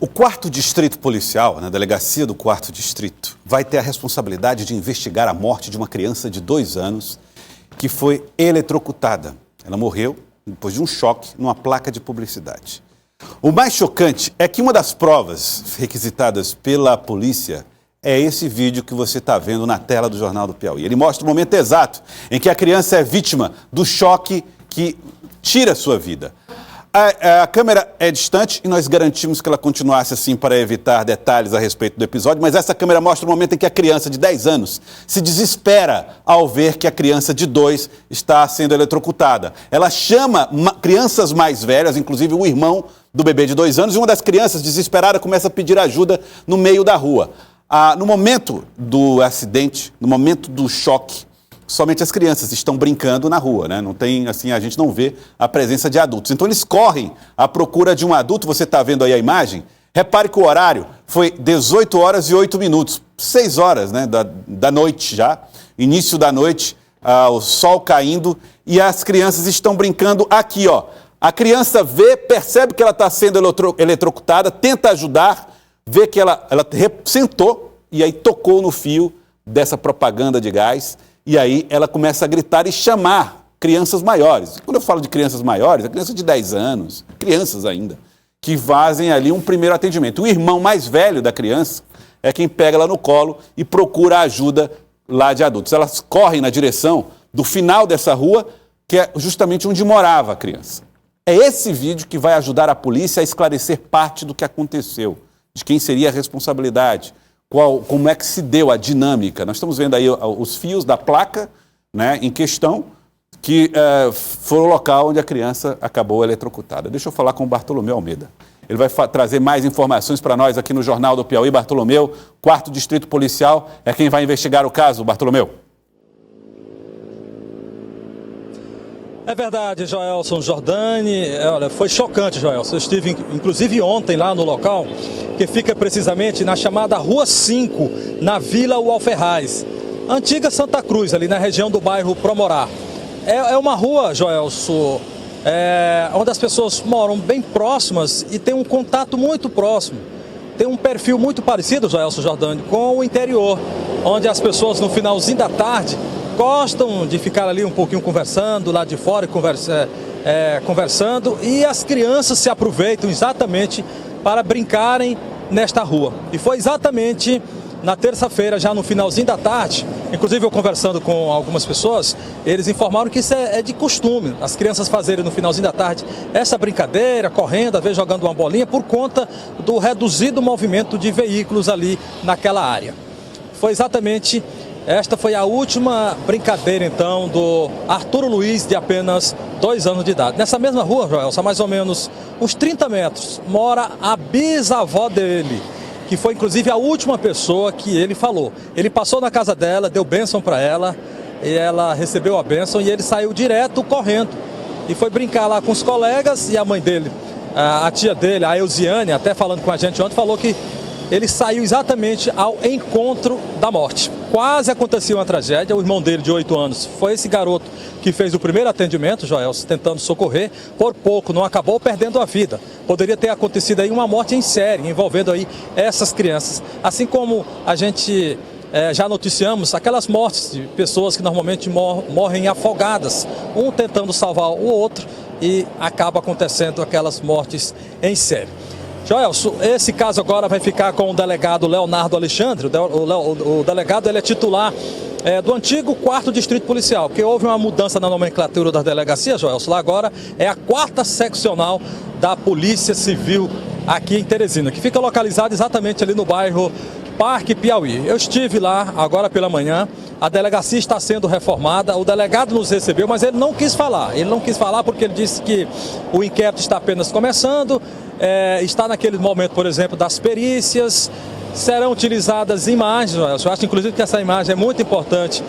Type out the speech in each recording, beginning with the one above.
O 4º Distrito Policial, na delegacia do 4º Distrito, vai ter a responsabilidade de investigar a morte de uma criança de 2 anos que foi eletrocutada. Ela morreu depois de um choque numa placa de publicidade. O mais chocante é que uma das provas requisitadas pela polícia é esse vídeo que você está vendo na tela do Jornal do Piauí. Ele mostra o momento exato em que a criança é vítima do choque que tira a sua vida. A câmera é distante e nós garantimos que ela continuasse assim para evitar detalhes a respeito do episódio, mas essa câmera mostra o momento em que a criança de 10 anos se desespera ao ver que a criança de 2 está sendo eletrocutada. Ela chama crianças mais velhas, inclusive o irmão do bebê de 2 anos, e uma das crianças, desesperada, começa a pedir ajuda no meio da rua. No momento do acidente, no momento do choque, somente as crianças estão brincando na rua, né? Não tem, assim, a gente não vê a presença de adultos. Então eles correm à procura de um adulto, você está vendo aí a imagem. Repare que o horário foi 18 horas e 8 minutos, 6 horas, né, da noite já, início da noite, o sol caindo e as crianças estão brincando aqui, ó. A criança vê, percebe que ela está sendo eletrocutada, tenta ajudar, vê que ela sentou e aí tocou no fio dessa propaganda de gás. E aí ela começa a gritar e chamar crianças maiores. Quando eu falo de crianças maiores, é criança de 10 anos, crianças ainda, que fazem ali um primeiro atendimento. O irmão mais velho da criança é quem pega ela no colo e procura ajuda lá de adultos. Elas correm na direção do final dessa rua, que é justamente onde morava a criança. É esse vídeo que vai ajudar a polícia a esclarecer parte do que aconteceu, de quem seria a responsabilidade. Como é que se deu a dinâmica. Nós estamos vendo aí os fios da placa, né, em questão, que foi o local onde a criança acabou eletrocutada. Deixa eu falar com o Bartolomeu Almeida. Ele vai trazer mais informações para nós aqui no Jornal do Piauí. Bartolomeu, 4º Distrito Policial, é quem vai investigar o caso. Bartolomeu. É verdade, Joelson Jordani. Olha, foi chocante, Joelson. Eu estive, inclusive, ontem lá no local, que fica precisamente na chamada Rua 5, na Vila Ualferraz, antiga Santa Cruz, ali na região do bairro Promorá. É uma rua, Joelson, onde as pessoas moram bem próximas e tem um contato muito próximo. Tem um perfil muito parecido, Joelson Jordani, com o interior, onde as pessoas no finalzinho da tarde gostam de ficar ali um pouquinho conversando, lá de fora conversando, e as crianças se aproveitam exatamente para brincarem nesta rua. E foi exatamente na terça-feira, já no finalzinho da tarde, inclusive eu conversando com algumas pessoas, eles informaram que isso é de costume, as crianças fazerem no finalzinho da tarde essa brincadeira, correndo, às vezes jogando uma bolinha, por conta do reduzido movimento de veículos ali naquela área. Foi exatamente... Esta foi a última brincadeira, então, do Arturo Luiz, de apenas 2 anos de idade. Nessa mesma rua, Joelson, mais ou menos uns 30 metros, mora a bisavó dele, que foi, inclusive, a última pessoa que ele falou. Ele passou na casa dela, deu bênção para ela, e ela recebeu a bênção, e ele saiu direto correndo. E foi brincar lá com os colegas, e a mãe dele, a tia dele, a Elziane, até falando com a gente ontem, falou que ele saiu exatamente ao encontro da morte. Quase aconteceu uma tragédia, o irmão dele de 8 anos foi esse garoto que fez o primeiro atendimento, Joelson, tentando socorrer, por pouco não acabou perdendo a vida. Poderia ter acontecido aí uma morte em série, envolvendo aí essas crianças. Assim como a gente já noticiamos aquelas mortes de pessoas que normalmente morrem afogadas, um tentando salvar o outro e acaba acontecendo aquelas mortes em série. Joelson, esse caso agora vai ficar com o delegado Leonardo Alexandre. O delegado ele é titular do antigo 4º Distrito Policial, porque houve uma mudança na nomenclatura das delegacias, Joelson. Lá agora é a 4ª Seccional da Polícia Civil aqui em Teresina, que fica localizada exatamente ali no bairro Parque Piauí. Eu estive lá agora pela manhã, a delegacia está sendo reformada, o delegado nos recebeu, mas ele não quis falar. Ele não quis falar porque ele disse que o inquérito está apenas começando, está naquele momento, por exemplo, das perícias, serão utilizadas imagens, eu acho inclusive que essa imagem é muito importante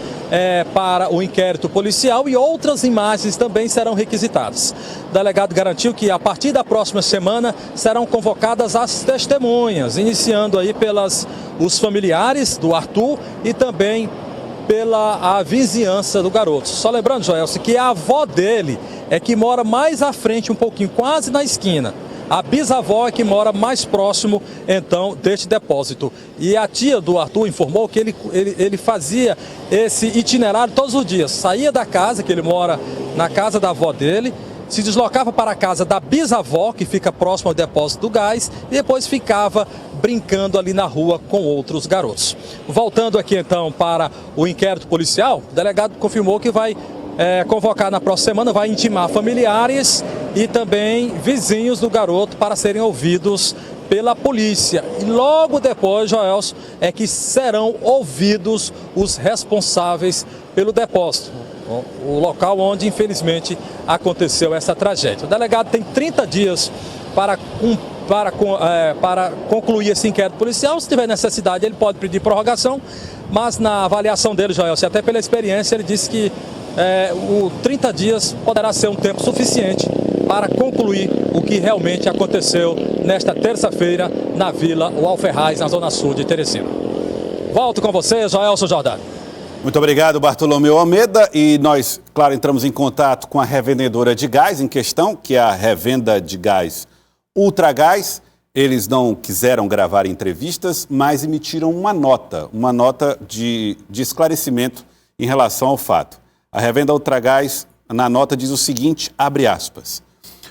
para o inquérito policial, e outras imagens também serão requisitadas. O delegado garantiu que a partir da próxima semana serão convocadas as testemunhas, iniciando aí os familiares do Arthur e também pela vizinhança do garoto. Só lembrando, Joelson, que a avó dele é que mora mais à frente um pouquinho, quase na esquina. A bisavó é que mora mais próximo, então, deste depósito. E a tia do Arthur informou que ele fazia esse itinerário todos os dias. Saía da casa, que ele mora na casa da avó dele, se deslocava para a casa da bisavó, que fica próximo ao depósito do gás, e depois ficava brincando ali na rua com outros garotos. Voltando aqui então para o inquérito policial, o delegado confirmou que vai convocar na próxima semana, vai intimar familiares e também vizinhos do garoto para serem ouvidos pela polícia. E logo depois, Joelson, é que serão ouvidos os responsáveis pelo depósito, o local onde, infelizmente, aconteceu essa tragédia. O delegado tem 30 dias para concluir esse inquérito policial. Se tiver necessidade, ele pode pedir prorrogação, mas na avaliação dele, Joelson, até pela experiência, ele disse que 30 dias poderá ser um tempo suficiente para concluir o que realmente aconteceu nesta terça-feira na Vila Alferraz, na Zona Sul de Teresina. Volto com você, Joelson Jordani. Muito obrigado, Bartolomeu Almeida. E nós, claro, entramos em contato com a revendedora de gás em questão, que é a revenda de gás Ultragás. Eles não quiseram gravar entrevistas, mas emitiram uma nota de esclarecimento em relação ao fato. A revenda Ultragás, na nota, diz o seguinte, abre aspas.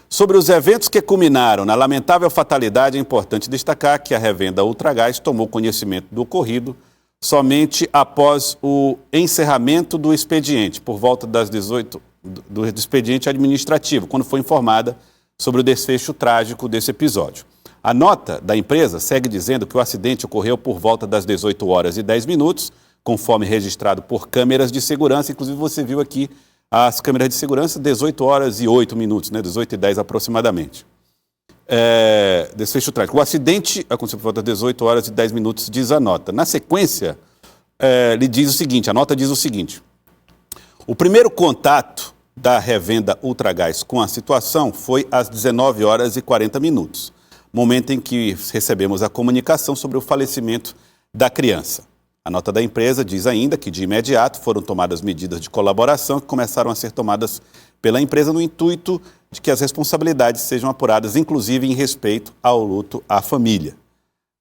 Sobre os eventos que culminaram na lamentável fatalidade, é importante destacar que a revenda Ultragás tomou conhecimento do ocorrido somente após o encerramento do expediente, por volta das 18 do expediente administrativo, quando foi informada sobre o desfecho trágico desse episódio. A nota da empresa segue dizendo que o acidente ocorreu por volta das 18 horas e 10 minutos, conforme registrado por câmeras de segurança. Inclusive você viu aqui as câmeras de segurança, 18 horas e 8 minutos, 18 e 10 aproximadamente. Desfecho trágico. O acidente aconteceu por volta das 18 horas e 10 minutos, diz a nota. Na sequência, a nota diz o seguinte. O primeiro contato da revenda Ultragás com a situação foi às 19 horas e 40 minutos, momento em que recebemos a comunicação sobre o falecimento da criança. A nota da empresa diz ainda que, de imediato, foram tomadas medidas de colaboração que começaram a ser tomadas pela empresa no intuito de que as responsabilidades sejam apuradas, inclusive em respeito ao luto à família.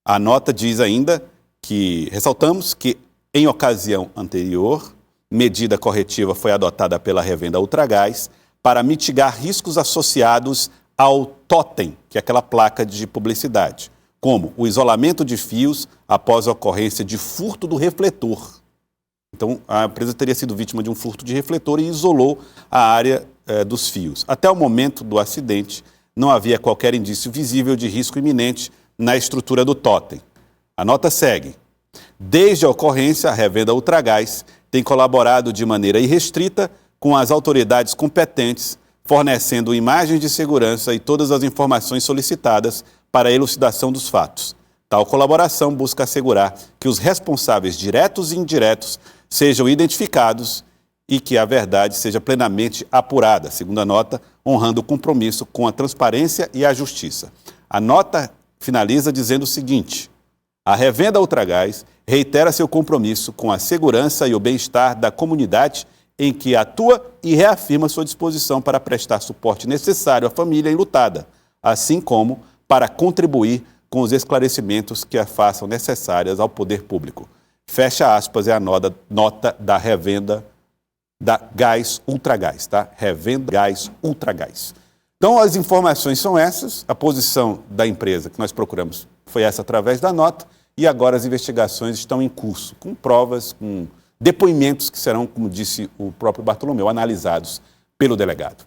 A nota diz ainda que, ressaltamos que, em ocasião anterior, medida corretiva foi adotada pela revenda Ultragás para mitigar riscos associados ao totem, que é aquela placa de publicidade, como o isolamento de fios após a ocorrência de furto do refletor. Então, a empresa teria sido vítima de um furto de refletor e isolou a área dos fios. Até o momento do acidente, não havia qualquer indício visível de risco iminente na estrutura do totem. A nota segue. Desde a ocorrência, a revenda Ultragás tem colaborado de maneira irrestrita com as autoridades competentes, fornecendo imagens de segurança e todas as informações solicitadas para a elucidação dos fatos. Tal colaboração busca assegurar que os responsáveis diretos e indiretos sejam identificados e que a verdade seja plenamente apurada, segundo a nota, honrando o compromisso com a transparência e a justiça. A nota finaliza dizendo o seguinte: a revenda Ultragás reitera seu compromisso com a segurança e o bem-estar da comunidade em que atua e reafirma sua disposição para prestar suporte necessário à família enlutada, assim como para contribuir com os esclarecimentos que a façam necessárias ao poder público. Fecha aspas, é a nota da revenda da Gás Ultragás, tá? Revenda Gás Ultragás. Então, as informações são essas, a posição da empresa que nós procuramos foi essa através da nota, e agora as investigações estão em curso, com provas, com depoimentos que serão, como disse o próprio Bartolomeu, analisados pelo delegado.